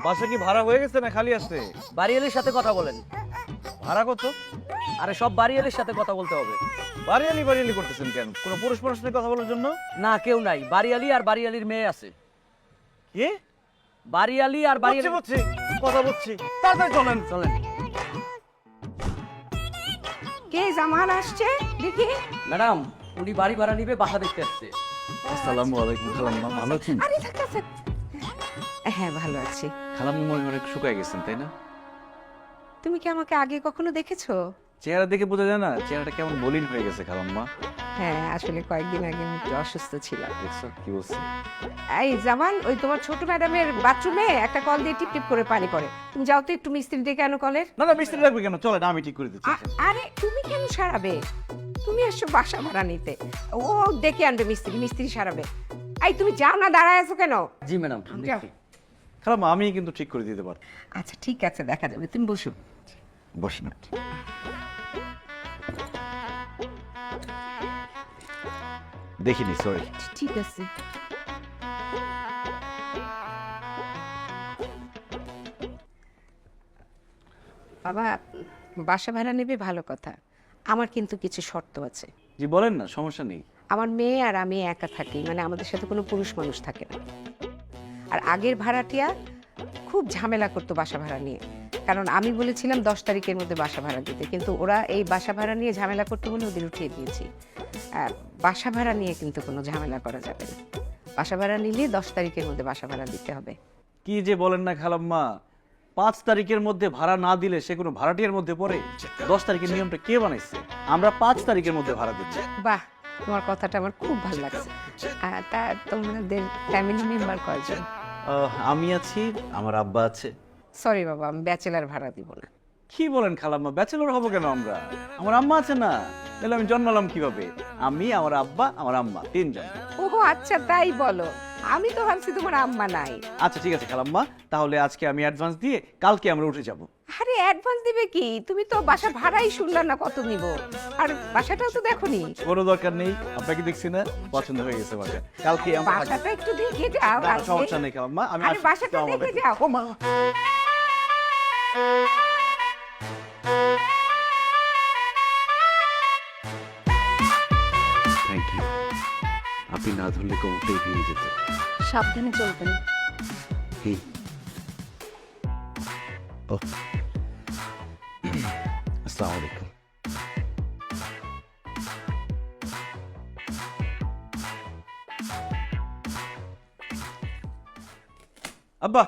বাসা কি ভাড়া হয়ে গেছে না খালি আছে? বাড়িওয়ালির সাথে কথা বলেন। ভাড়া কত? আরে সব বাড়িওয়ালির সাথে কথা বলতে হবে। বাড়িয়ালি করতেছেন কেন? কোনো পুরুষ মানুষ নিয়ে কথা বলার জন্য? না, কেউ নাই। বাড়িওয়ালি আর বাড়িওয়ালির মেয়ে আছে। কি? বাড়িওয়ালি আর বুঝছি বাড়িওয়ালি। বুঝছি, কথা বুঝছি। তাড়াতাড়ি চলেন। চলেন। কে জামাল আসছে দেখি। ম্যাডাম, উনি বাড়ি ভাড়া নিবে, বাসা দেখতে আসছে। আসসালামু আলাইকুম খালাম্মা, ভালো আছেন? আরে থাক আছে। হ্যাঁ ভালো আছি। খালাম্মা মনে হয় অনেক শুকায় গেছেন তাই না? তুমি কি আমাকে আগে কখনো দেখেছো? চেহারা দেখে বোঝা যায় না চেহারাটা কেমন মলিন হয়ে গেছে খালাম্মা। হ্যাঁ আসলে কয়েকদিন আগে আমি একটু অসুস্থ ছিলাম। দেখছো কি বলছি? এই জামাল, ওই তোমার ছোট ম্যাডামের বাথরুমে একটা কল দিয়ে টিপ টিপ করে পানি পড়ে। তুমি যাও তো একটু মিস্ত্রি ডেকে আনো কলের। না না, মিস্ত্রি লাগবে কেন? চলে না, আমি ঠিক করে দিচ্ছি। আরে তুমি কেন সারাবে? তুমি এসো বাসা ভাড়া নিতে। ও ডেকে আনবে মিস্ত্রি, মিস্ত্রি সারাবে। এই তুমি যাও না, দাঁড়ায় আছো কেন? জি ম্যাডাম, যাও। খালাম্মা আমি কিন্তু ঠিক করে দিতে পারবো। আচ্ছা ঠিক আছে, দেখা যাবে। তুমি বসো। বসেন। দেখিনি, সরি। ঠিক আছে। বাবা, বাসা ভাড়া নেবে ভালো কথা। আমার কিন্তু কিছু শর্ত আছে। জি বলেন না, সমস্যা নেই। আমার মেয়ে আর আমি একা থাকি, মানে আমাদের সাথে কোনো পুরুষ মানুষ থাকে না। আর আগের ভাড়াটিয়া খুব ঝামেলা করতো বাসা ভাড়া নিয়ে, কারণ আমি বলেছিলাম 10 তারিখের মধ্যে বাসা ভাড়া দিতে, কিন্তু ওরা এই বাসা ভাড়া নিয়ে ঝামেলা করতে বলে ওদের উঠিয়ে দিয়েছি। বাসা ভাড়া নিয়ে কিন্তু কোনো ঝামেলা করা যাবে না। বাসা ভাড়া নিলে 10 তারিখের মধ্যে বাসা ভাড়া দিতে হবে। কি যে বলেন না খালাম্মা, 5 তারিখের মধ্যে ভাড়া না দিলে সে কোনো ভাড়াটিয়ার মধ্যে পড়ে? 10 তারিখের নিয়মটা কে বানাইছে? আমরা 5 তারিখের মধ্যে ভাড়া দিচ্ছি। বাহ, তোমার কথাটা আমার খুব ভালো লাগছে। তা তোমাদের ফ্যামিলি মেম্বার কয়জন? আমি আছি, আমার আব্বা আছে। সরি বাবা, আমি ব্যাচেলার ভাড়া দিব না। কি বলেন খালাম্মা, ব্যাচেলর হবো কেন আমরা? আমার আম্মা আছে না, তাহলে আমি জন্মালাম কিভাবে? আমি, আমার আব্বা, আমার আম্মা, 3 জন। ও আচ্ছা, তাই বলো। আমি তো ভাবছি তোমার আম্মা নাই। আচ্ছা ঠিক আছে খালাম্মা, তাহলে আজকে আমি অ্যাডভান্স দিয়ে কালকে আমরা উঠে যাব। আরে অ্যাডভান্স দিবে কি? তুমি তো বাসা ভাড়াই শুনলা না কত নিব, আর বাসাটাও তো দেখোনি। কোনো দরকার নেই, আপনাকে দেখছি না, পছন্দ হয়ে গেছে বাসা। কালকে আমরা বাসাটা একটু দেখে যাও। না, সমস্যা নেই খালাম্মা, আমি আরে আসছি। বাসাটা আসসালামু দেখে আলাইকুম। যাও। ও মা, থ্যাংক ইউ। আপনি না ধরলে কোমরটাই ভেঙে যেত। সাবধানে চলবেন। এই ও আসসালামু আলাইকুম। আব্বা